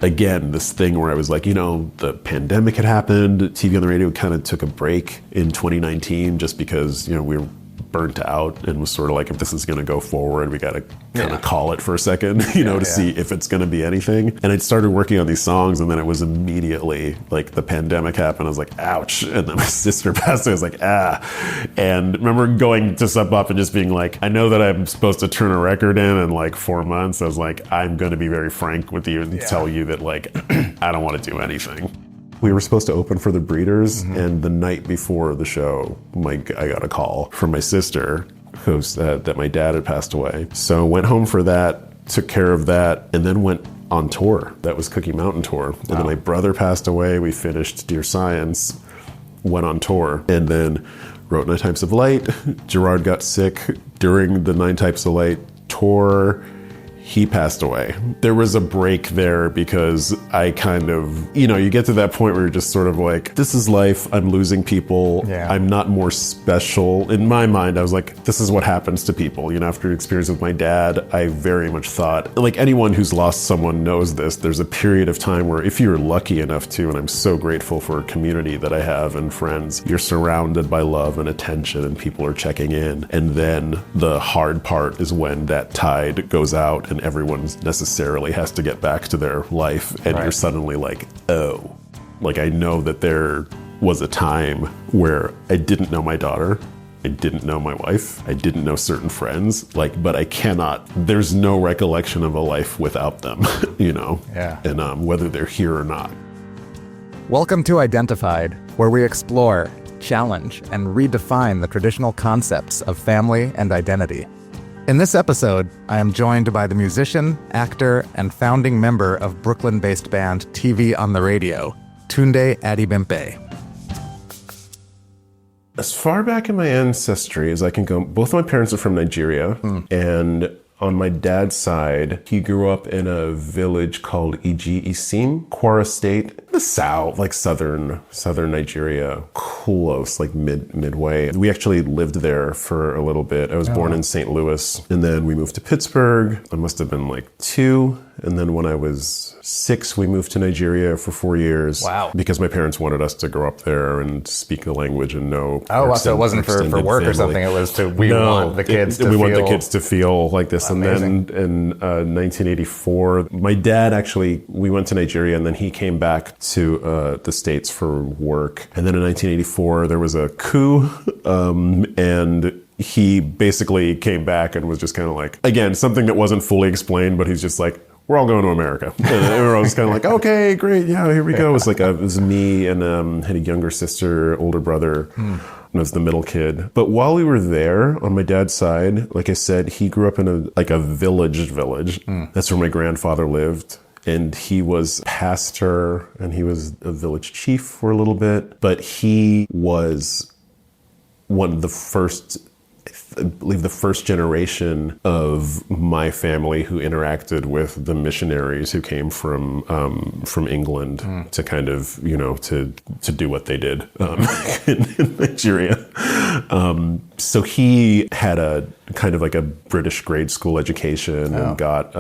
again, this thing where I was like, the pandemic had happened. TV on the radio kind of took a break in 2019 just because, we were burnt out and was sort of like, if this is going to go forward, we got to kind of call it for a second, to see if it's going to be anything. And I'd started working on these songs, and then it was immediately like the pandemic happened. I was like, ouch. And then my sister passed away. I was like, And I remember going to Sub Pop and just being like, I know that I'm supposed to turn a record in like 4 months. I was like, I'm going to be very frank with you and tell you that like, I don't want to do anything. We were supposed to open for the Breeders, and the night before the show, I got a call from my sister that my dad had passed away. So went home for that, took care of that, and then went on tour. That was Cookie Mountain tour. And then my brother passed away. We finished Dear Science, went on tour, and then wrote 9 Types of Light. Gerard got sick during the 9 Types of Light tour. He passed away. There was a break there because I kind of, you get to that point where you're just sort of like, this is life. I'm losing people. Yeah. I'm not more special. In my mind, I was like, this is what happens to people. After an experience with my dad, I very much thought, like anyone who's lost someone knows this, there's a period of time where if you're lucky enough to, and I'm so grateful for a community that I have and friends, you're surrounded by love and attention and people are checking in. And then the hard part is when that tide goes out and everyone necessarily has to get back to their life, and you're suddenly like, oh, like I know that there was a time where I didn't know my daughter, I didn't know my wife, I didn't know certain friends, but I cannot, there's no recollection of a life without them, and whether they're here or not. Welcome to Identified, where we explore, challenge, and redefine the traditional concepts of family and identity. In this episode, I am joined by the musician, actor, and founding member of Brooklyn-based band TV on the Radio, Tunde Adebimpe. As far back in my ancestry as I can go, both my parents are from Nigeria, and on my dad's side, he grew up in a village called Iji Isim, Kwara State, the south, like southern Nigeria, close, like midway. We actually lived there for a little bit. I was born in St. Louis, and then we moved to Pittsburgh. I must have been like 2. And then when I was 6, we moved to Nigeria for 4 years. Wow. Because my parents wanted us to grow up there and speak the language and know. So it wasn't for work or something. It was we want the kids to feel like this. Amazing. And then in 1984, my dad actually, we went to Nigeria and then he came back to the States for work. And then in 1984, there was a coup and he basically came back and was just kind of like, again, something that wasn't fully explained, but he's just like, we're all going to America. And everyone was kind of like, okay, great. Yeah, here we go. It was me and had a younger sister, older brother. And I was the middle kid. But while we were there on my dad's side, like I said, he grew up in a village. That's where my grandfather lived. And he was pastor and he was a village chief for a little bit. But he was one of the first, I believe the first generation of my family who interacted with the missionaries who came from England to kind of, to do what they did in Nigeria. So he had a kind of like a British grade school education and got,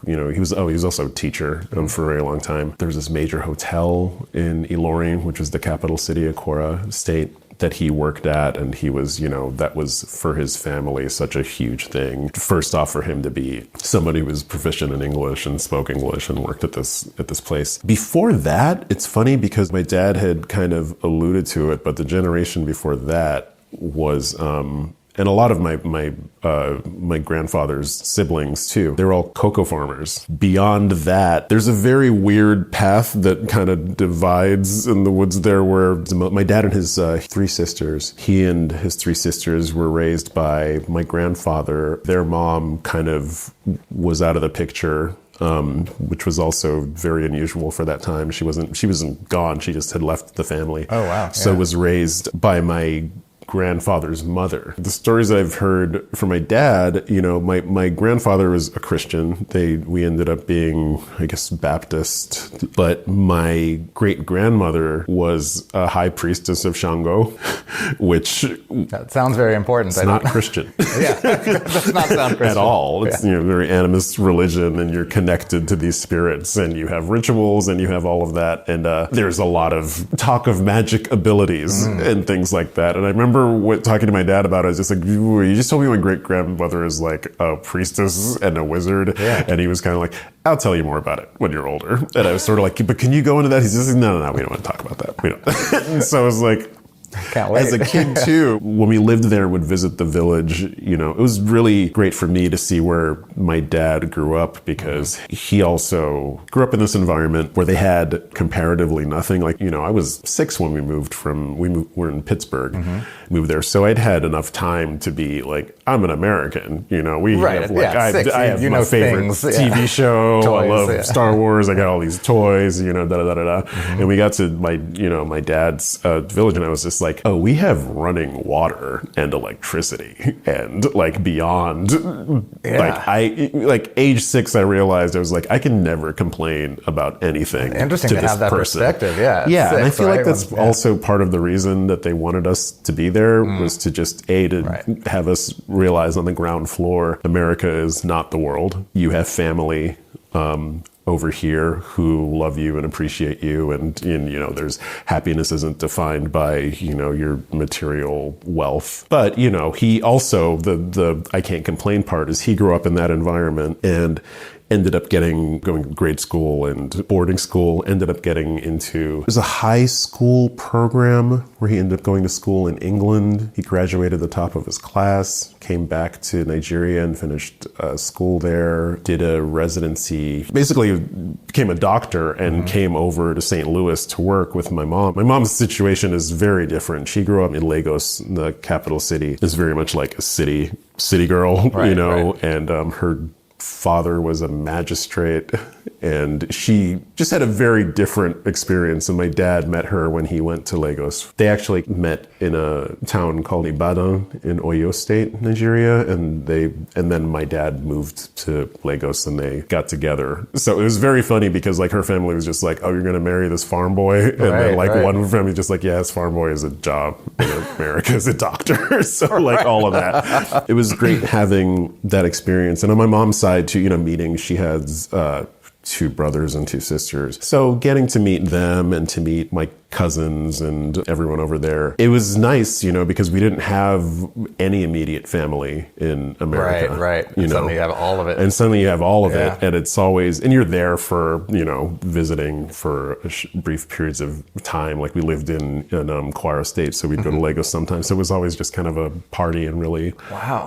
he was also a teacher for a very long time. There was this major hotel in Ilorin, which was the capital city of Kwara State, that he worked at, and he was, that was for his family such a huge thing. First off, for him to be somebody who was proficient in English and spoke English and worked at this place. Before that, it's funny because my dad had kind of alluded to it, but the generation before that was, and a lot of my grandfather's siblings too, they're all cocoa farmers. Beyond that, there's a very weird path that kind of divides in the woods there where my dad and his 3 sisters, he and his 3 sisters were raised by my grandfather. Their mom kind of was out of the picture, which was also very unusual for that time. She wasn't gone. She just had left the family. Oh, wow. So was raised by my grandfather's mother. The stories I've heard from my dad, my grandfather was a Christian. We ended up being, I guess, Baptist, but my great grandmother was a high priestess of Shango, which that sounds very important. It's not Christian. Yeah, does not sound Christian at all. It's very animist religion, and you're connected to these spirits, and you have rituals, and you have all of that, and there's a lot of talk of magic abilities and things like that. And I remember talking to my dad about it. I was just like, you just told me my great grandmother is like a priestess and a wizard, and he was kind of like, I'll tell you more about it when you're older. And I was sort of like, but can you go into that? He's just like, no, we don't want to talk about that. We don't. And so I was like, can't wait. As a kid too, when we lived there, would visit the village, it was really great for me to see where my dad grew up, because he also grew up in this environment where they had comparatively nothing. Like, I was 6 when we're in Pittsburgh, moved there. So I'd had enough time to be like, I'm an American, we have like, I have my favorite TV show. Toys, I love Star Wars. I got all these toys, And we got to my dad's village, and I was just like, oh, we have running water and electricity and like beyond. Like age 6, I realized I was like, I can never complain about anything. Interesting to have that perspective. Yeah. Yeah. And I feel like that's also part of the reason that they wanted us to be there, was to just have us realize on the ground floor, America is not the world. You have family over here who love you and appreciate you, and there's happiness isn't defined by your material wealth. But he also, the I can't complain part is he grew up in that environment and ended up going to grade school and boarding school, ended up getting into, there's a high school program where he ended up going to school in England. He graduated the top of his class, came back to Nigeria and finished school there, did a residency, basically became a doctor, and came over to St. Louis to work with my mom. My mom's situation is very different. She grew up in Lagos, the capital city. Is very much like a city girl, and her father was a magistrate, and she just had a very different experience. And my dad met her when he went to Lagos. They actually met in a town called Ibadan in Oyo State, Nigeria, and then my dad moved to Lagos, and they got together. So it was very funny, because like her family was just like, oh, you're gonna marry this farm boy, and then one family just like, yeah, this farm boy is a job in America as a doctor. So like all of that. It was great having that experience. And on my mom's side too, meeting, she has 2 brothers and 2 sisters. So getting to meet them and to meet my cousins and everyone over there, it was nice, because we didn't have any immediate family in America. Right. And suddenly you have all of it. And it's always, and you're there for, visiting for brief periods of time. Like we lived in Kwara State, so we'd go to Lagos sometimes. So it was always just kind of a party and really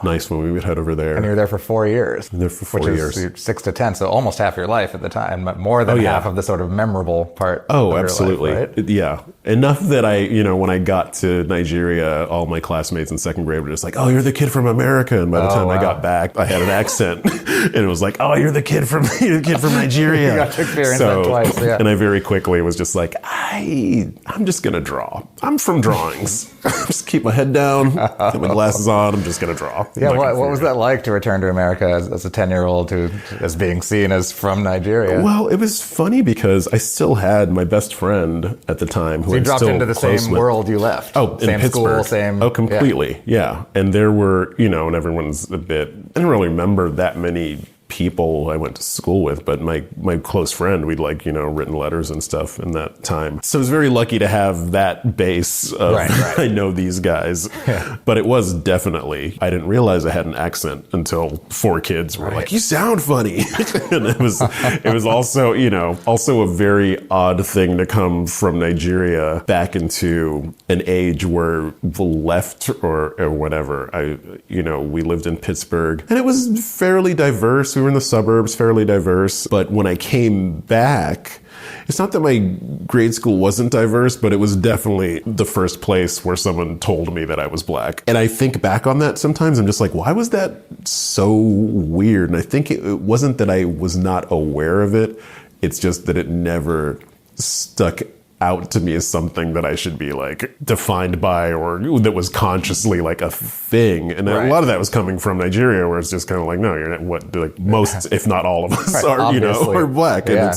nice when we would head over there. And you were there for 4 years. There for 4 years. 6 to 10, so almost half your life at the time, but more than half of the sort of memorable part of absolutely. Your life, right? Yeah. Enough that I, when I got to Nigeria, all my classmates in 2nd grade were just like, oh, you're the kid from America. And by the time I got back, I had an accent. And it was like, oh, you're the kid from Nigeria. You got to experience that twice, yeah. And I very quickly was just like, I'm just going to draw. I'm from drawings. Just keep my head down, put my glasses on, I'm just going to draw. Yeah, what was that like to return to America as a 10-year-old as being seen as from Nigeria? Well, it was funny because I still had my best friend at the time who so you dropped into the same world you left. Oh, same in Pittsburgh. School, completely. Yeah. And there were, and everyone's I didn't really remember that many people I went to school with, but my close friend, we'd written letters and stuff in that time. So I was very lucky to have that base of I know these guys. Yeah. But it was definitely, I didn't realize I had an accent until 4 kids were like, you sound funny. And it was also, also a very odd thing to come from Nigeria back into an age where the left or whatever, we lived in Pittsburgh and it was fairly diverse. We were in the suburbs, fairly diverse. But when I came back, it's not that my grade school wasn't diverse, but it was definitely the first place where someone told me that I was black. And I think back on that sometimes, I'm just like, why was that so weird? And I think it wasn't that I was not aware of it. It's just that it never stuck out to me as something that I should be like defined by, or that was consciously like a thing. And a lot of that was coming from Nigeria, where it's just kind of like, no, you're not what, like most, if not all of us are, obviously. are black. And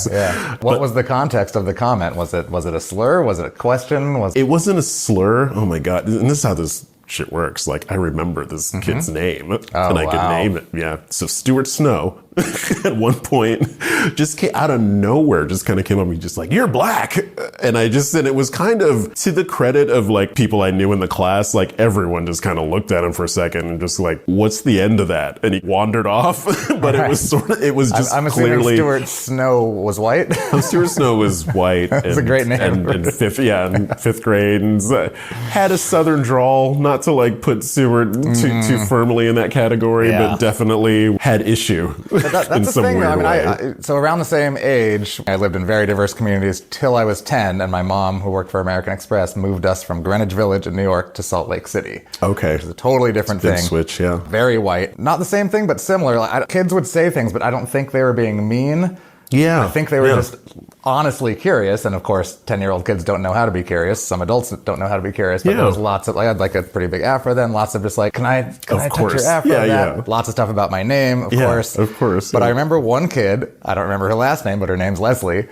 What was the context of the comment? Was it a slur? Was it a question? It wasn't a slur. Oh my God. And this is how this shit works. Like, I remember this kid's name, and I could name it. Yeah. So Stuart Snow at one point just came out of nowhere, just kind of came up and just like, you're black. And I just, and it was kind of to the credit of like people I knew in the class, like everyone just kind of looked at him for a second and just like, what's the end of that? And he wandered off, but it was sort of, it was just I'm clearly. assuming Stuart Snow was white. Stuart Snow was white. That's a great name. And in fifth grade, and had a southern drawl, not to like put Stuart too firmly in that category, but definitely had issue. That's in the some thing. weird way. I so around the same age, I lived in very diverse communities till I was 10, and my mom, who worked for American Express, moved us from Greenwich Village in New York to Salt Lake City. Okay. Which is a totally different thing. Big switch, yeah. Very white. Not the same thing, but similar. Like, kids would say things, but I don't think they were being mean. Yeah. I think they were just honestly curious. And of course, 10-year-old kids don't know how to be curious. Some adults don't know how to be curious. But there was lots of, I had like a pretty big afro then, lots of just like, can I touch your afro? Yeah. Lots of stuff about my name, of course. Of course. But I remember one kid, I don't remember her last name, but her name's Leslie,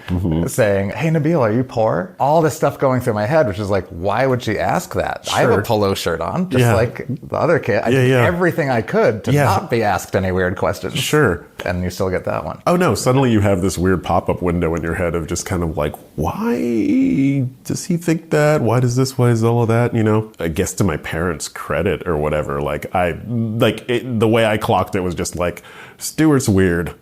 saying, hey, Nabil, are you poor? All this stuff going through my head, which is like, why would she ask that? Sure. I have a polo shirt on, just like the other kid. I did everything I could to not be asked any weird questions. Sure. And you still get that one. Oh no, suddenly you have this weird pop-up window in your head of just kind of like, why does he think that? Why does this? Why is all of that? You know, I guess to my parents' credit or whatever, like the way I clocked it was just like, Stuart's weird.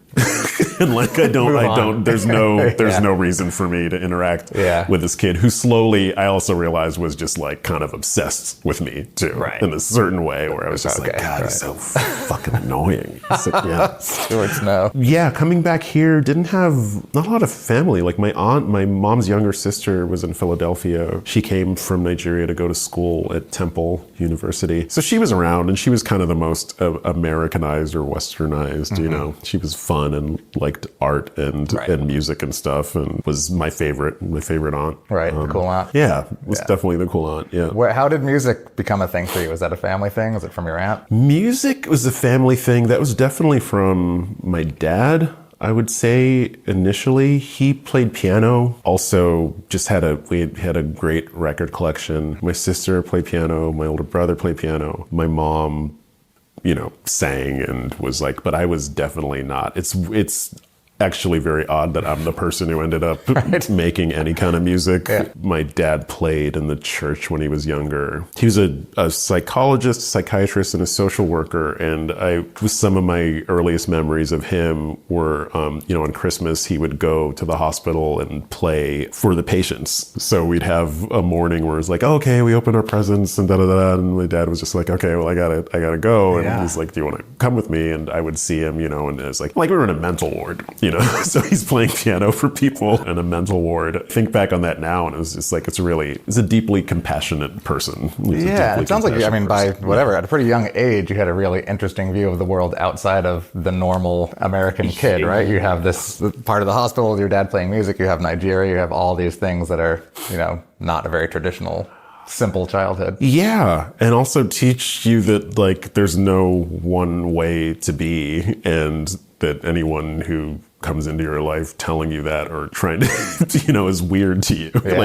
And like, there's no reason for me to interact with this kid who slowly, I also realized, was just like kind of obsessed with me too, in a certain way, where I was just like, God, he's so fucking annoying. So, Stuart Snow. Yeah, coming back here, didn't have not a lot of family. Like my mom's younger sister was in Philadelphia. She came from Nigeria to go to school at Temple University. So she was around, and she was kind of the most Americanized or westernized, you know. She was fun and liked art and music and stuff, and was my favorite aunt. Right, the cool aunt. Yeah, was definitely the cool aunt, yeah. How did music become a thing for you? Was that a family thing? Was it from your aunt? Music was a family thing. That was definitely from my dad. I would say initially he played piano. Also, we had a great record collection. My sister played piano. My older brother played piano. My mom, sang and was like, but I was definitely not. It's actually very odd that I'm the person who ended up making any kind of music. Yeah. My dad played in the church when he was younger. He was a psychologist, psychiatrist, and a social worker. And some of my earliest memories of him were, on Christmas, he would go to the hospital and play for the patients. So we'd have a morning where it's like, oh, okay, we open our presents and da-da-da. And my dad was just like, okay, well, I gotta go. And he's like, do you want to come with me? And I would see him, and it was like we were in a mental ward, So he's playing piano for people in a mental ward. Think back on that now, and it was just like, it's a deeply compassionate person. It sounds like, by whatever, at a pretty young age, you had a really interesting view of the world outside of the normal American kid, right? You have this part of the hospital, your dad playing music, you have Nigeria, you have all these things that are, not a very traditional, simple childhood. Yeah, and also teach you that, like, there's no one way to be, and that anyone who comes into your life telling you that or trying to, is weird to you. Yeah.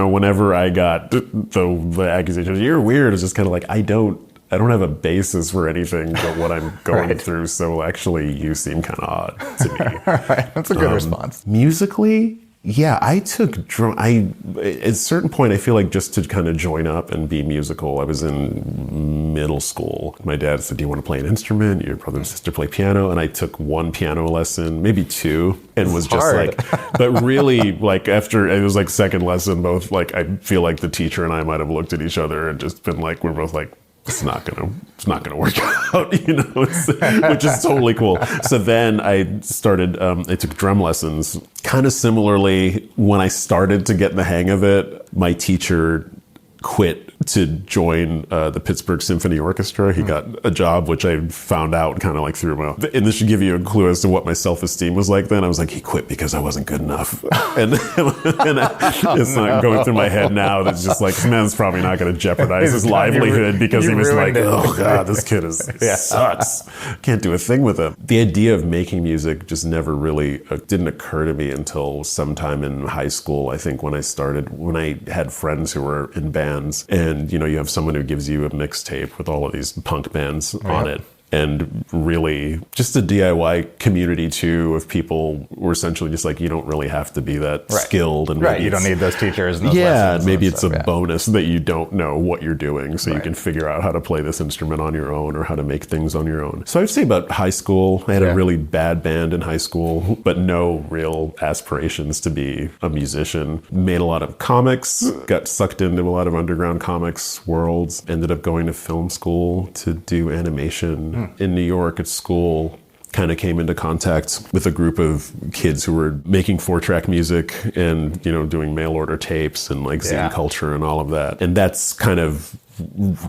Whenever I got the accusation, you're weird, it's just kind of like, I don't have a basis for anything but what I'm going through. So actually, you seem kind of odd to me. Right. That's a good response. Musically, yeah, I took drum. At a certain point, I feel like just to kind of join up and be musical, I was in middle school. My dad said, do you want to play an instrument? Your brother and sister play piano. And I took one piano lesson, maybe two, and was just like, but really, like, after it was like second lesson, both, like, I feel like the teacher and I might have looked at each other and just been like, we're both like, it's not gonna work out, which is totally cool. So then I took drum lessons. Kind of similarly, when I started to get the hang of it, my teacher quit to join the Pittsburgh Symphony Orchestra. He got a job, which I found out kind of like through my, and this should give you a clue as to what my self-esteem was like then. I was like, he quit because I wasn't good enough. And it's not going through my head now. That's just like, this man's probably not going to jeopardize his livelihood because he was like, oh God, this kid sucks. Can't do a thing with him. The idea of making music just never really didn't occur to me until sometime in high school. I think when I had friends who were in bands, and you have someone who gives you a mixtape with all of these punk bands on it. And really just a DIY community too of people were essentially just like, you don't really have to be that skilled. And you don't need those teachers. And those maybe it's a bonus that you don't know what you're doing. So you can figure out how to play this instrument on your own or how to make things on your own. So I'd say about high school, I had a really bad band in high school, but no real aspirations to be a musician. Made a lot of comics, got sucked into a lot of underground comics worlds, ended up going to film school to do animation. In New York at school, kind of came into contact with a group of kids who were making 4-track music and, doing mail order tapes and like zine culture and all of that. And that's kind of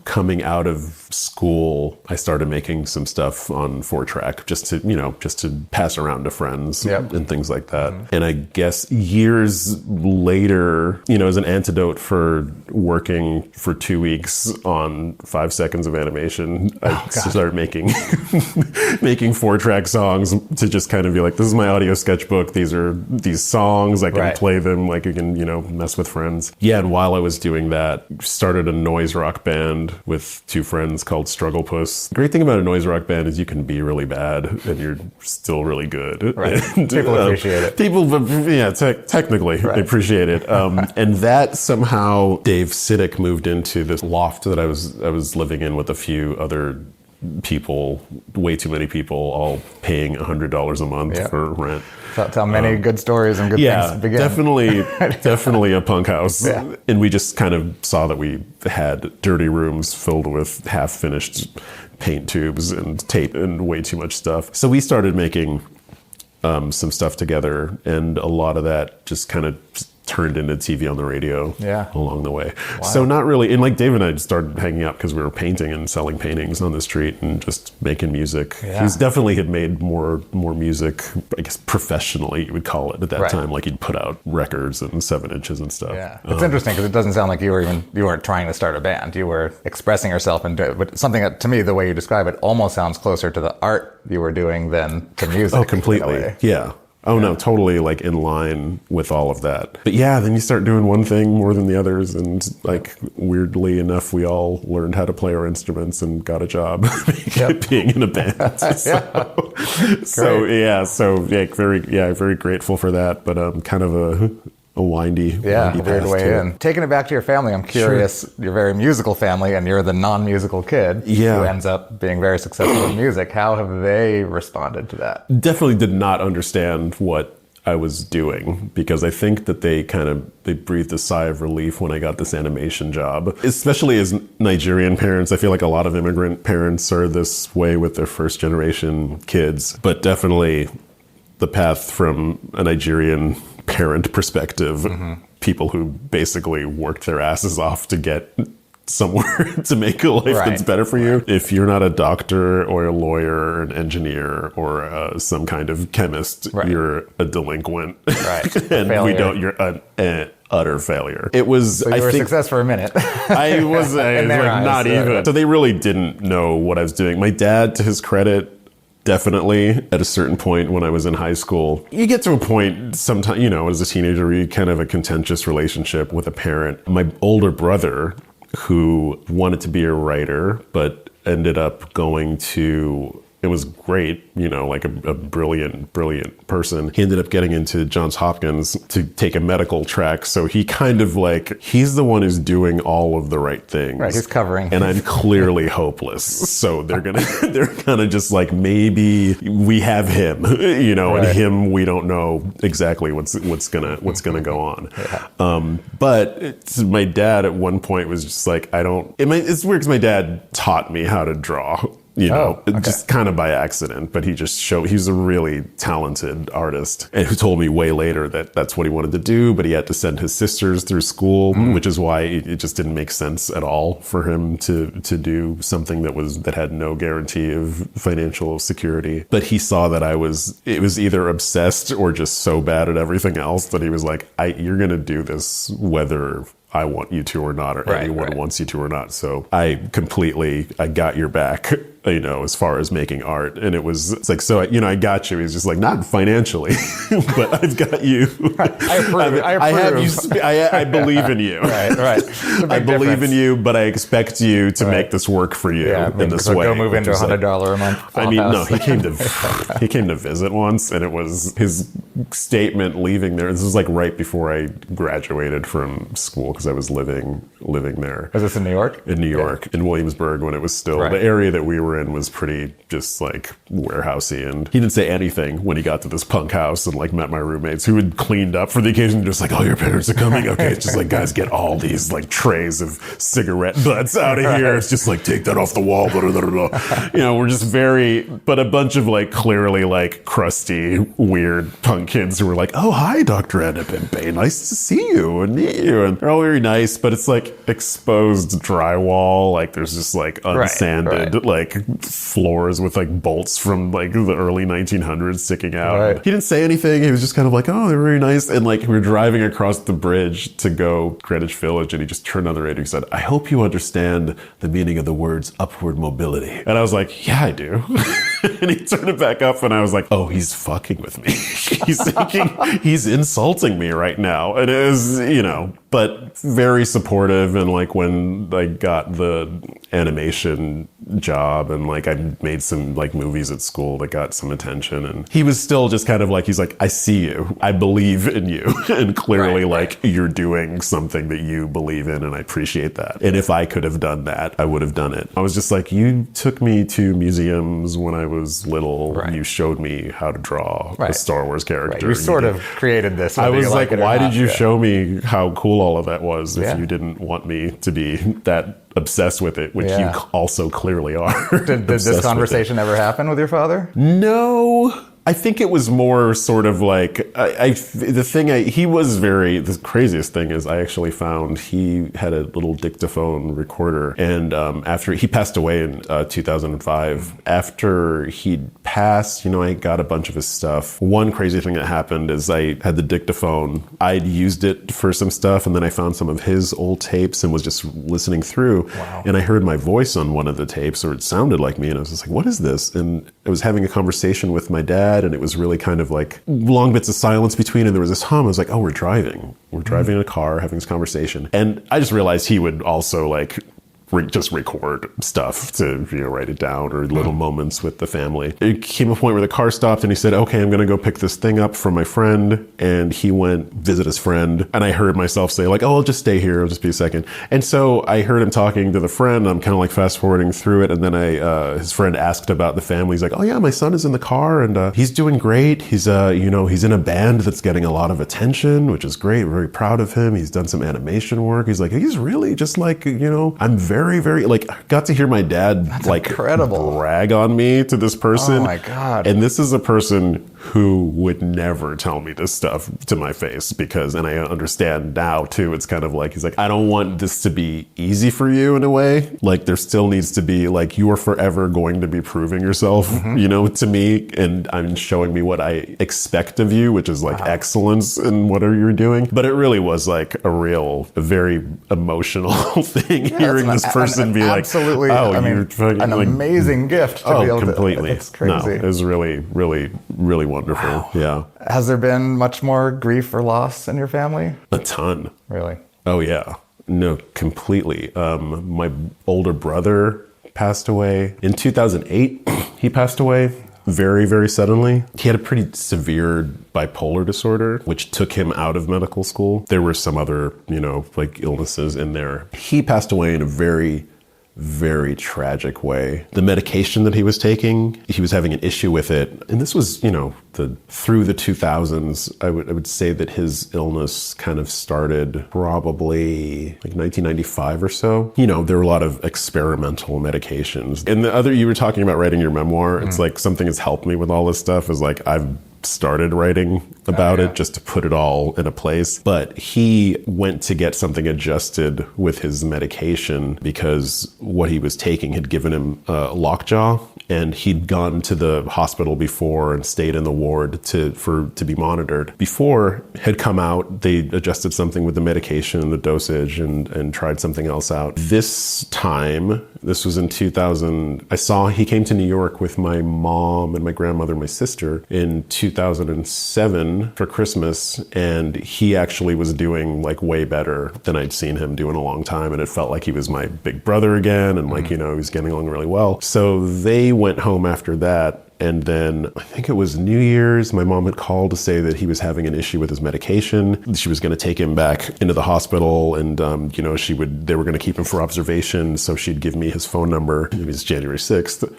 coming out of school. I started making some stuff on 4-track just to pass around to friends and things like that. And I guess years later, as an antidote for working for 2 weeks on 5 seconds of animation, I started making 4-track songs to just kind of be like, this is my audio sketchbook. These are these songs. I can play them. Like you can, mess with friends. Yeah. And while I was doing that, started a noise rock band with 2 friends called Struggle Puss. The great thing about a noise rock band is you can be really bad and you're still really good. Right. And, people appreciate it. Technically appreciate it. And that somehow Dave Siddick moved into this loft that I was living in with a few other people, way too many people, all paying $100 a month for rent. That's how many good stories and good things begin. Definitely a punk house. Yeah. And we just kind of saw that we had dirty rooms filled with half-finished paint tubes and tape and way too much stuff. So we started making some stuff together, and a lot of that just kind of turned into TV on the radio along the way. Wow. So not really, and like Dave and I started hanging out because we were painting and selling paintings on the street and just making music. Yeah. He's definitely had made more music, I guess professionally you would call it at that time. Like he'd put out records and 7 inches and stuff. Yeah. It's interesting because it doesn't sound like you weren't trying to start a band. You were expressing yourself and but something that, to me, the way you describe it almost sounds closer to the art you were doing than to music. Oh, completely. Yeah. Oh, no, totally like in line with all of that. But yeah, then you start doing one thing more than the others. And like weirdly enough, we all learned how to play our instruments and got a job being in a band. Very grateful for that. But kind of a windy weird way in. Taking it back to your family, I'm curious, you're a very musical family and you're the non-musical kid who ends up being very successful in music. How have they responded to that? Definitely did not understand what I was doing, because I think that they breathed a sigh of relief when I got this animation job. Especially as Nigerian parents, I feel like a lot of immigrant parents are this way with their first generation kids, but definitely the path from a Nigerian parent perspective, people who basically worked their asses off to get somewhere to make a life that's better for you. If you're not a doctor or a lawyer or an engineer or some kind of chemist, you're a delinquent. Right. And you're an utter failure. It was, so you were a success for a minute. I was not even. So they really didn't know what I was doing. My dad, to his credit, definitely at a certain point when I was in high school, you get to a point sometimes, as a teenager, where you kind of have a contentious relationship with a parent. My older brother, who wanted to be a writer, but ended up going to, it was great, like a brilliant person. He ended up getting into Johns Hopkins to take a medical track. So he kind of he's the one who's doing all of the right things. Right, he's covering. And I'm clearly hopeless. So they're gonna just maybe we have him, and him, we don't know exactly what's gonna go on. Yeah. But my dad at one point was just it's weird because my dad taught me how to draw. just kind of by accident. But he's a really talented artist, and who told me way later that that's what he wanted to do, but he had to send his sisters through school, which is why it just didn't make sense at all for him to do something that had no guarantee of financial security. But he saw that it was either obsessed or just so bad at everything else that he was like, you're going to do this whether I want you to or not, or anyone wants you to or not. So I got your back, as far as making art. And it's like, so, I got you. He's just like, not financially, but I've got you. I approve. I have you. I believe in you. Right. I believe in you, but I expect you to make this work for you in this way. Go move into $100 a month. No, he came to visit once, and it was his statement leaving there. This was like right before I graduated from school, because I was living there. Was this in New York? In New York, in Williamsburg, when it was still the area that we were in was pretty just like warehousey. And he didn't say anything when he got to this punk house and like met my roommates, who had cleaned up for the occasion, just like, oh, your parents are coming. Okay, it's just like, guys, get all these like trays of cigarette butts out of here. It's just like, take that off the wall. Blah, blah, blah, blah. We're just but a bunch of like clearly like crusty, weird punk kids who were like, oh, hi, Dr. Adebimpe, nice to see you and meet you. And they're all very nice, but it's like exposed drywall. Like there's just like unsanded like floors with like bolts from like the early 1900s sticking out. He didn't say anything. He was just kind of like, oh, they're very nice. And like we were driving across the bridge to go Greenwich Village, and he just turned on the radio and said, I hope you understand the meaning of the words upward mobility. And I was like, yeah, I do. And he turned it back up, and I was like, oh, he's fucking with me. He's thinking he's insulting me right now. And it was, but very supportive. And like when I got the animation job, and like I made some like movies at school that got some attention, and he was still just kind of like, he's like, I see you, I believe in you, and clearly you're doing something that you believe in, and I appreciate that. And if I could have done that, I would have done it. I was just like, you took me to museums when I was little. You showed me how to draw a Star Wars character. You sort of created this. I was like, why did you show me how cool all of that was if you didn't want me to be that obsessed with it, which you also clearly are. Did this conversation ever happen with your father? No. I think it was more sort of like, the craziest thing is I actually found he had a little dictaphone recorder. And after he passed away in 2005, after he'd passed, I got a bunch of his stuff. One crazy thing that happened is I had the dictaphone. I'd used it for some stuff, and then I found some of his old tapes and was just listening through. Wow. And I heard my voice on one of the tapes, or it sounded like me. And I was just like, what is this? And I was having a conversation with my dad, and it was really kind of like long bits of silence between, and there was this hum. I was like, oh, we're driving in a car having this conversation. And I just realized he would also like just record stuff to write it down, or little moments with the family. It came a point where the car stopped, and he said, okay, I'm gonna go pick this thing up from my friend. And he went visit his friend, and I heard myself say like, oh, I'll just stay here, I'll just be a second. And so I heard him talking to the friend. I'm kind of like fast forwarding through it, and then his friend asked about the family. He's like, oh yeah, my son is in the car, and he's doing great. He's he's in a band that's getting a lot of attention, which is great. We're very proud of him. He's done some animation work. He's like, he's really just like, I'm very, very, like, got to hear my dad incredible brag on me to this person. Oh my God. And this is a person who would never tell me this stuff to my face, and I understand now too, it's kind of like, he's like, I don't want this to be easy for you in a way. Like there still needs to be like, you are forever going to be proving yourself, to me, and I'm showing me what I expect of you, which is like excellence in whatever you're doing. But it really was like a very emotional thing, hearing this person be like, absolutely, oh, you're fucking an amazing gift to be able completely. To. It's crazy. No, it was really, really, really wonderful. Wow. Yeah. Has there been much more grief or loss in your family? A ton. Really? Oh yeah. No, completely. My older brother passed away in 2008. He passed away very, very suddenly. He had a pretty severe bipolar disorder, which took him out of medical school. There were some other, like illnesses in there. He passed away in a very, very tragic way. The medication that he was taking, he was having an issue with it. And this was, through the 2000s, I would say that his illness kind of started probably like 1995 or so. There were a lot of experimental medications. And you were talking about writing your memoir. It's like something has helped me with all this stuff is like I've started writing about it just to put it all in a place. But he went to get something adjusted with his medication because what he was taking had given him lockjaw, and he'd gone to the hospital before and stayed in the ward to be monitored. Before had come out, they adjusted something with the medication and the dosage and tried something else out. This time, this was in 2000, he came to New York with my mom and my grandmother and my sister in 2007 for Christmas, and he actually was doing like way better than I'd seen him do in a long time, and it felt like he was my big brother again, and he was getting along really well. So they went home after that. And then I think it was New Year's, my mom had called to say that he was having an issue with his medication. She was going to take him back into the hospital, and they were going to keep him for observation. So she'd give me his phone number. It was January 6th.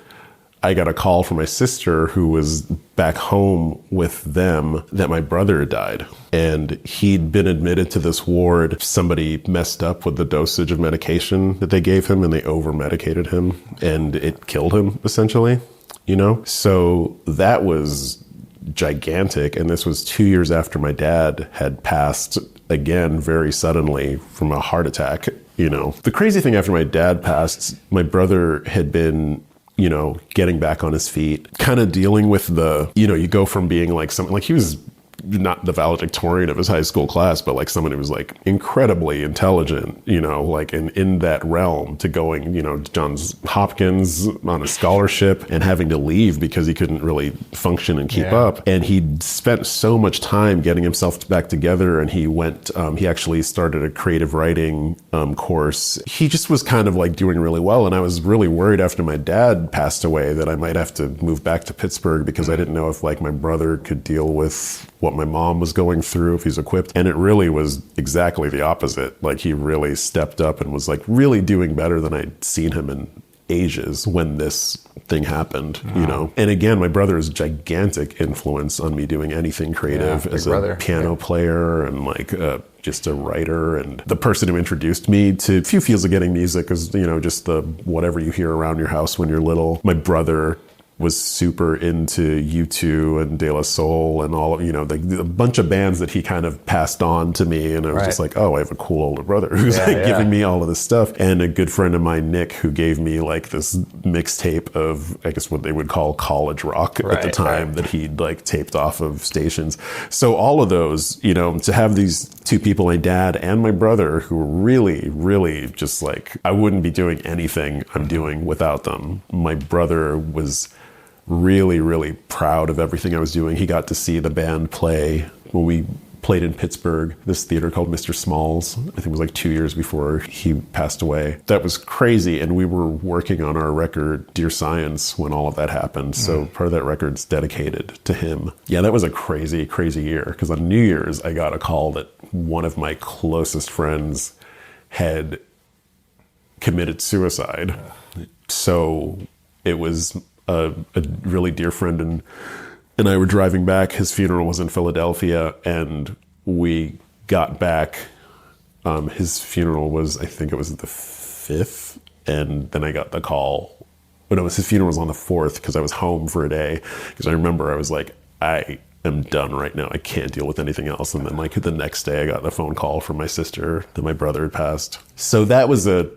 I got a call from my sister who was back home with them that my brother had died. And he'd been admitted to this ward. Somebody messed up with the dosage of medication that they gave him, and they over-medicated him, and it killed him, essentially. So that was gigantic. And this was 2 years after my dad had passed again very suddenly from a heart attack. The crazy thing, after my dad passed, my brother had been getting back on his feet, kind of dealing with you go from being like something like he was not the valedictorian of his high school class, but like someone who was like incredibly intelligent, like in that realm, to going, Johns Hopkins on a scholarship and having to leave because he couldn't really function and keep up. And he'd spent so much time getting himself back together, and he went, he actually started a creative writing course. He just was kind of like doing really well. And I was really worried after my dad passed away that I might have to move back to Pittsburgh because I didn't know if like my brother could deal with what my mom was going through, if he's equipped. And it really was exactly the opposite. Like he really stepped up and was like really doing better than I'd seen him in ages when this thing happened, And again, my brother is a gigantic influence on me doing anything creative as a piano player and like just a writer, and the person who introduced me to few fields of getting music is, just the whatever you hear around your house when you're little. My brother was super into U2 and De La Soul and all of, a bunch of bands that he kind of passed on to me. And I was just like, oh, I have a cool older brother who's giving me all of this stuff. And a good friend of mine, Nick, who gave me like this mixtape of, I guess what they would call college rock at the time that he'd like taped off of stations. So all of those, to have these two people, my dad and my brother, who were really, really just like, I wouldn't be doing anything I'm doing without them. My brother was really, really proud of everything I was doing. He got to see the band play when we played in Pittsburgh, this theater called Mr. Smalls. I think it was like 2 years before he passed away. That was crazy. And we were working on our record, Dear Science, when all of that happened. So part of that record's dedicated to him. Yeah, that was a crazy, crazy year. Because on New Year's, I got a call that one of my closest friends had committed suicide. So it was a really dear friend and I were driving back. His funeral was in Philadelphia, and we got back. His funeral was, I think it was the 5th, and then I got the call. But no, his funeral was on the 4th because I was home for a day. Because I remember I was like, I am done right now. I can't deal with anything else. And then like the next day I got the phone call from my sister that my brother had passed. So that was a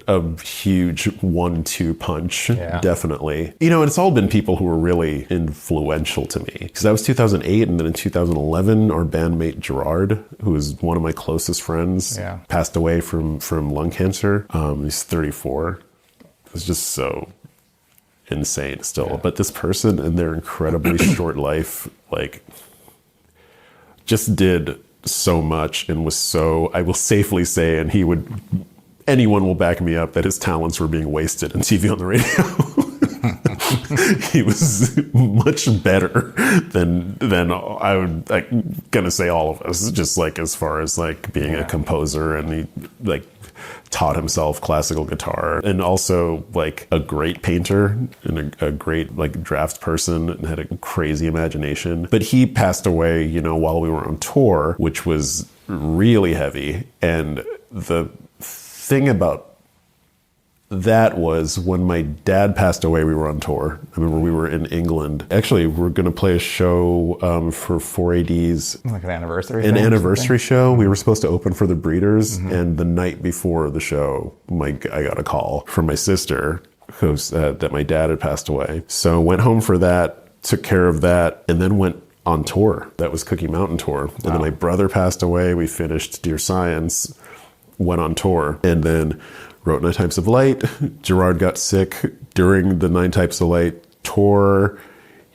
huge 1-2 punch, definitely. And it's all been people who were really influential to me. Because that was 2008, and then in 2011, our bandmate Gerard, who was one of my closest friends, passed away from lung cancer. He's 34. It was just so insane still. But this person in their incredibly short life, like, just did so much and was so, I will safely say, and anyone will back me up, that his talents were being wasted on TV, on the radio. he was much better than I would gonna say all of us, just like as far as like being a composer, and he like taught himself classical guitar, and also like a great painter and a great like draft person, and had a crazy imagination. But he passed away, while we were on tour, which was really heavy. And the thing about that was when my dad passed away, we were on tour. I remember we were in England. Actually, we're going to play a show for 4AD's. Like an anniversary show. We were supposed to open for the Breeders. And the night before the show, I got a call from my sister who said that my dad had passed away. So went home for that, took care of that, and then went on tour. That was Cookie Mountain tour. And then my brother passed away. We finished Dear Science, went on tour, and then wrote 9 Types of Light. Gerard got sick during the 9 Types of Light tour.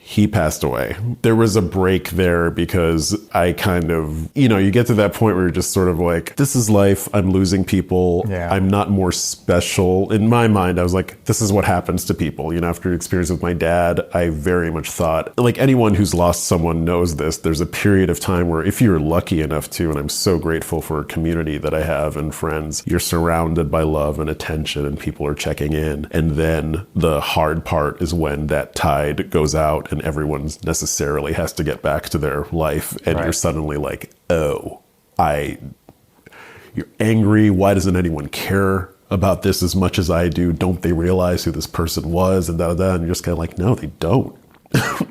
He passed away. There was a break there because I kind of, you get to that point where you're just sort of like, this is life. I'm losing people. Yeah. I'm not more special. In my mind, I was like, this is what happens to people. After experience with my dad, I very much thought, like anyone who's lost someone knows this, there's a period of time where if you're lucky enough to, and I'm so grateful for a community that I have and friends, you're surrounded by love and attention and people are checking in. And then the hard part is when that tide goes out and everyone necessarily has to get back to their life, and you're suddenly like, you're angry. Why doesn't anyone care about this as much as I do? Don't they realize who this person was? And and you're just kind of like, no, they don't.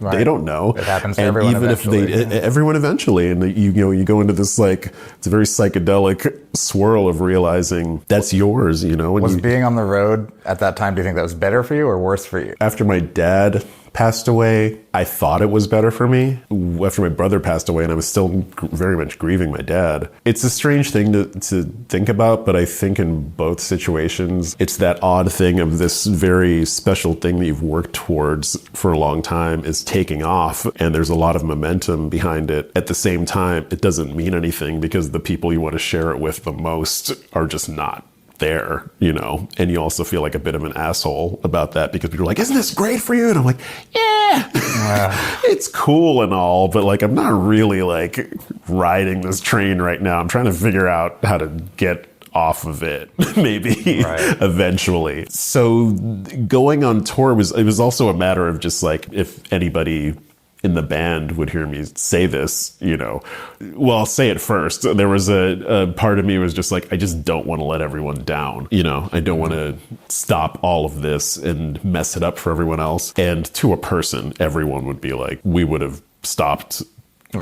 They don't know. It happens to everyone eventually. Everyone eventually, and you go into this like, it's a very psychedelic swirl of realizing that's yours. Was being on the road at that time, do you think that was better for you or worse for you? After my dad passed away, I thought it was better for me. After my brother passed away, and I was still very much grieving my dad. It's a strange thing to think about, but I think in both situations, it's that odd thing of this very special thing that you've worked towards for a long time is taking off, and there's a lot of momentum behind it. At the same time, it doesn't mean anything because the people you want to share it with the most are just not there, and you also feel like a bit of an asshole about that because people are like, isn't this great for you? And I'm like, yeah, it's cool and all, but like, I'm not really like riding this train right now. I'm trying to figure out how to get off of it, maybe eventually. So going on tour was also a matter of just like, if anybody in the band would hear me say this, well, I'll say it first. There was a part of me was just like, I just don't want to let everyone down. I don't want to stop all of this and mess it up for everyone else. And to a person, everyone would be like, we would have stopped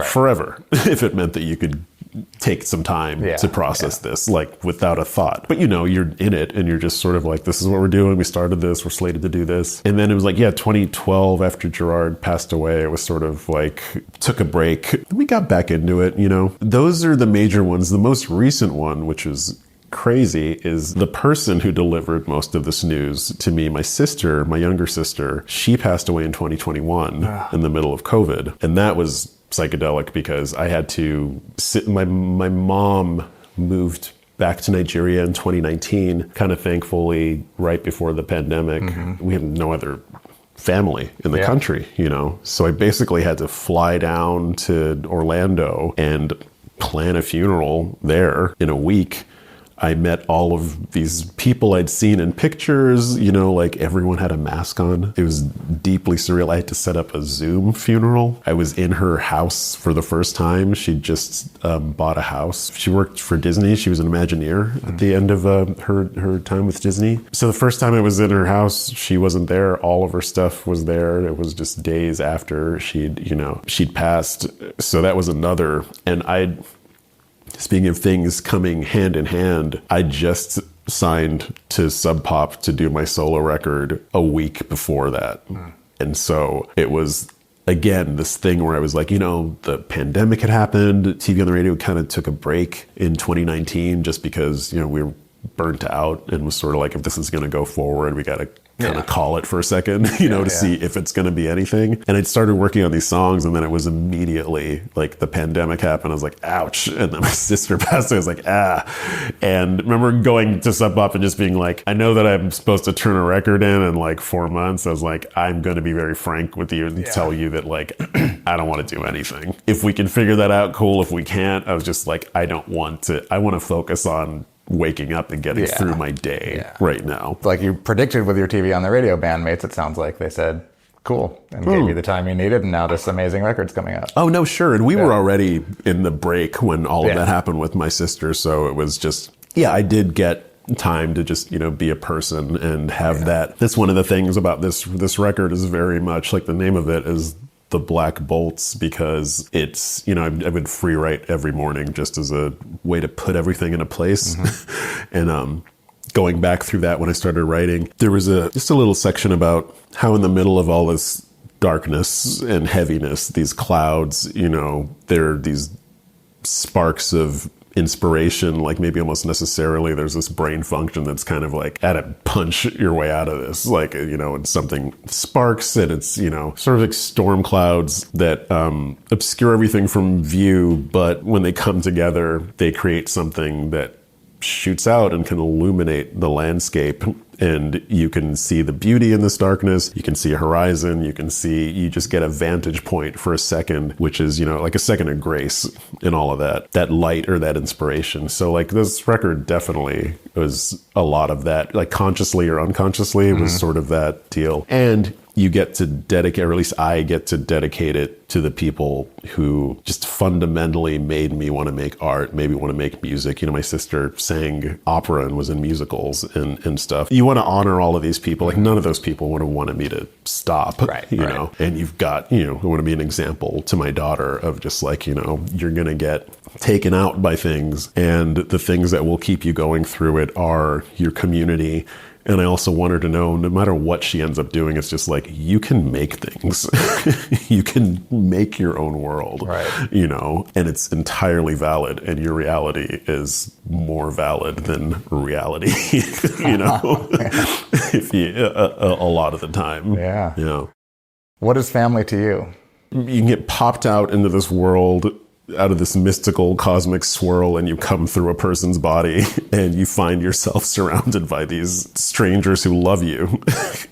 forever if it meant that you could take some time to process this, like without a thought. But you're in it and you're just sort of like, this is what we're doing. We started this, we're slated to do this. And then it was like, 2012 after Gerard passed away, it was sort of like, took a break. We got back into it, Those are the major ones. The most recent one, which is crazy, is the person who delivered most of this news to me, my sister, my younger sister. She passed away in 2021 in the middle of COVID. And that was psychedelic because I had to sit. My mom moved back to Nigeria in 2019, kind of thankfully right before the pandemic. We had no other family in the country, so I basically had to fly down to Orlando and plan a funeral there in a week. I met all of these people I'd seen in pictures, like everyone had a mask on. It was deeply surreal. I had to set up a Zoom funeral. I was in her house for the first time. She'd just bought a house. She worked for Disney. She was an Imagineer at the end of her time with Disney. So the first time I was in her house, she wasn't there. All of her stuff was there. It was just days after she'd passed. So that was another. And speaking of things coming hand in hand, I just signed to Sub Pop to do my solo record a week before that. And so it was, again, this thing where I was like, the pandemic had happened. TV on the radio kind of took a break in 2019 just because, we were burnt out and was sort of like, if this is going to go forward, we got to kind of call it for a second, to see if it's going to be anything. And I started working on these songs, and then it was immediately like the pandemic happened. I was like, ouch. And then my sister passed away. I was like, And I remember going to Sub Pop and just being like, I know that I'm supposed to turn a record in like 4 months. I was like, I'm going to be very frank with you and tell you that like, I don't want to do anything. If we can figure that out, cool. If we can't, I was just like, I want to focus on waking up and getting through my day right now. Like you predicted with your TV on the radio bandmates, it sounds like they said, cool, and gave you the time you needed, and now this amazing record's coming out. Oh, no, sure. And we were already in the break when all of that happened with my sister, so it was just, I did get time to just, be a person and have that. That's one of the things about this record is very much like the name of it is The Black Bolts, because it's, I would free write every morning just as a way to put everything in a place. And going back through that when I started writing, there was just a little section about how in the middle of all this darkness and heaviness, these clouds, there are these sparks of inspiration, like maybe almost necessarily there's this brain function that's kind of like at a punch your way out of this, like, and something sparks and it's, sort of like storm clouds that obscure everything from view, but when they come together, they create something that shoots out and can illuminate the landscape. And you can see the beauty in this darkness. You can see a horizon. You just get a vantage point for a second, which is, like a second of grace in all of that light or that inspiration. So like this record definitely was a lot of that, like consciously or unconsciously, it was sort of that deal. And you get to dedicate, or at least I get to dedicate it to the people who just fundamentally made me want to make art, maybe want to make music. My sister sang opera and was in musicals and stuff. You want to honor all of these people. Like none of those people would have wanted me to stop, know? And you've got, I want to be an example to my daughter of just like, you're going to get taken out by things, and the things that will keep you going through it are your community. And I also want her to know, no matter what she ends up doing, it's just like, you can make things. You can make your own world, and it's entirely valid. And your reality is more valid than reality, if a lot of the time. Yeah. What is family to you? You can get popped out into this world, out of this mystical cosmic swirl, and you come through a person's body and you find yourself surrounded by these strangers who love you.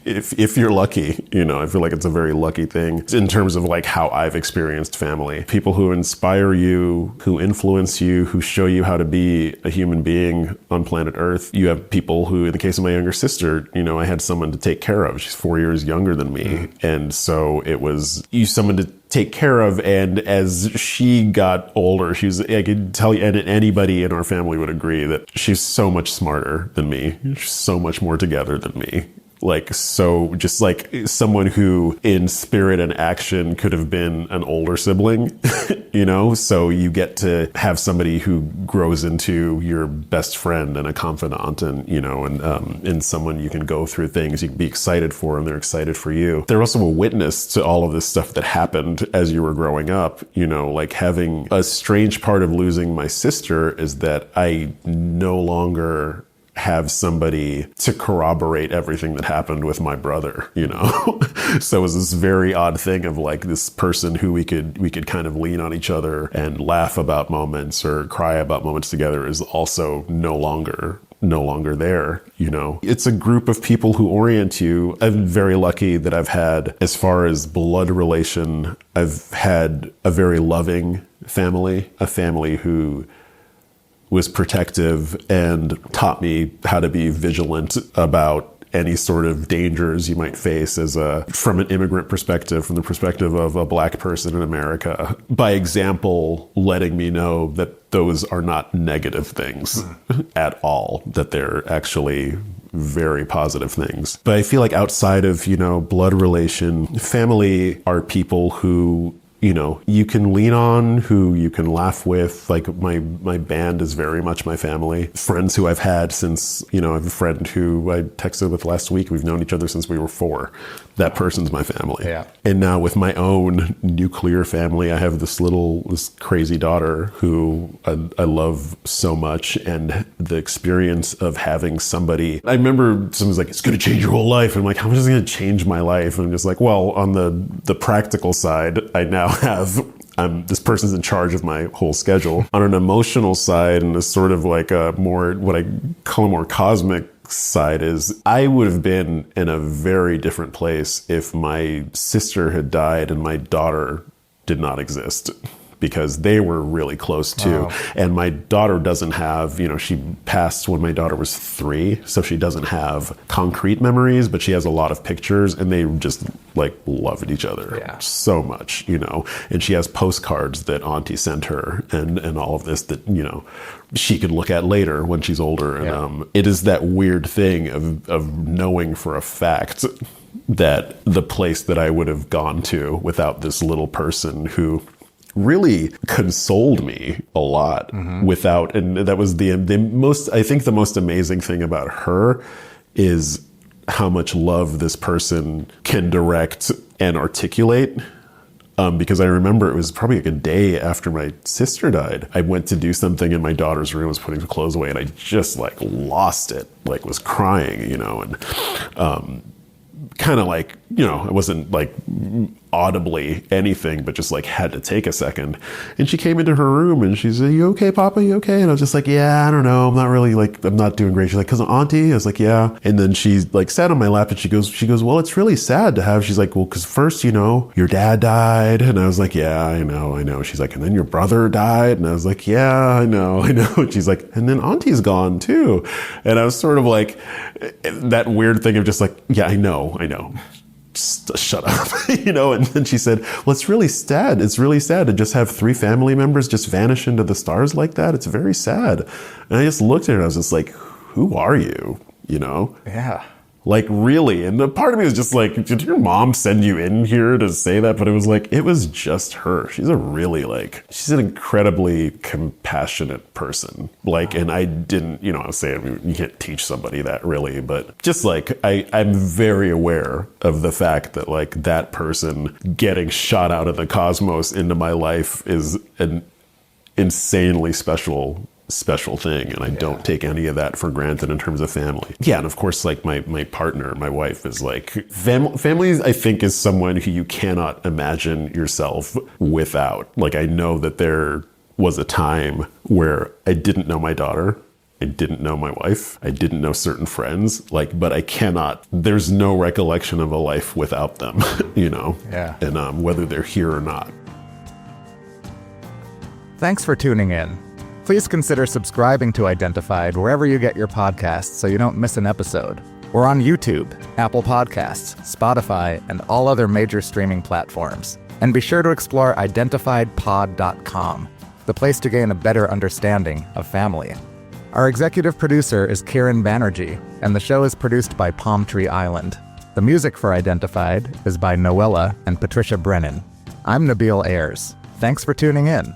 if you're lucky, I feel like it's a very lucky thing in terms of like how I've experienced family. People who inspire you, who influence you, who show you how to be a human being on planet Earth. You have people who, in the case of my younger sister, I had someone to take care of. She's 4 years younger than me. And so it was someone to take care of. And as she got older, I could tell you, and anybody in our family would agree that she's so much smarter than me. She's so much more together than me. Like, so just like someone who in spirit and action could have been an older sibling, so you get to have somebody who grows into your best friend and a confidant and someone you can go through things you can be excited for, and they're excited for you. They're also a witness to all of this stuff that happened as you were growing up, like having a strange part of losing my sister is that I no longer have somebody to corroborate everything that happened with my brother, So it was this very odd thing of like this person who we could kind of lean on each other and laugh about moments or cry about moments together is also no longer there, It's a group of people who orient you. I'm very lucky that I've had, as far as blood relation, I've had a very loving family, a family who was protective and taught me how to be vigilant about any sort of dangers you might face from an immigrant perspective, from the perspective of a Black person in America. By example, letting me know that those are not negative things at all, that they're actually very positive things. But I feel like outside of, blood relation, family are people who you can lean on, who you can laugh with. Like my band is very much my family. Friends who I've had since, I have a friend who I texted with last week. We've known each other since we were 4. that person's my family. Yeah. And now with my own nuclear family, I have this crazy daughter who I love so much. And the experience of having somebody, I remember someone's like, it's going to change your whole life. And I'm like, how much is it going to change my life? And I'm just like, well, on the practical side, I now have this person's in charge of my whole schedule. On an emotional side, and a sort of like a more, what I call a more cosmic side, is I would have been in a very different place if my sister had died and my daughter did not exist, because they were really close too. Oh. And my daughter doesn't have, she passed when my daughter was 3, so she doesn't have concrete memories, but she has a lot of pictures, and they just like loved each other so much, and she has postcards that Auntie sent her and all of this that, she could look at later when she's older. And it is that weird thing of knowing for a fact that the place that I would have gone to without this little person who really consoled me a lot without, and that was the most, I think the most amazing thing about her is how much love this person can direct and articulate. Because I remember it was probably like a day after my sister died. I went to do something in my daughter's room, was putting the clothes away, and I just like lost it, like was crying, and kind of like, I wasn't like audibly anything, but just like had to take a second. And she came into her room and she said, "You okay, Papa? You okay?" And I was just like, "Yeah, I don't know. I'm not really like, I'm not doing great." She's like, "'Cause of Auntie?" I was like, "Yeah." And then she like sat on my lap and she goes, "Well, it's really sad to have," she's like, "Well, 'cause first, your dad died." And I was like, "Yeah, I know." She's like, "And then your brother died." And I was like, "Yeah, I know." And she's like, "And then Auntie's gone too." And I was sort of like that weird thing of just like, "Yeah, I know. Just shut up," And then she said, "Well, it's really sad. It's really sad to just have 3 family members just vanish into the stars like that. It's very sad." And I just looked at her and I was just like, "Who are you?" Yeah. Like, really? And the part of me was just like, did your mom send you in here to say that? But it was like, it was just her. She's she's an incredibly compassionate person. Like, and I didn't, I was saying, you can't teach somebody that really, but just like, I'm very aware of the fact that like that person getting shot out of the cosmos into my life is an insanely special thing, and I don't take any of that for granted in terms of family. Yeah, and of course, like my partner, my wife, is like family. I think is someone who you cannot imagine yourself without. Like, I know that there was a time where I didn't know my daughter, I didn't know my wife, I didn't know certain friends, but I cannot. There's no recollection of a life without them, Yeah. And whether they're here or not. Thanks for tuning in. Please consider subscribing to Identified wherever you get your podcasts so you don't miss an episode. We're on YouTube, Apple Podcasts, Spotify, and all other major streaming platforms. And be sure to explore identifiedpod.com, the place to gain a better understanding of family. Our executive producer is Kiran Banerjee, and the show is produced by Palm Tree Island. The music for Identified is by Noella and Patricia Brennan. I'm Nabil Ayers. Thanks for tuning in.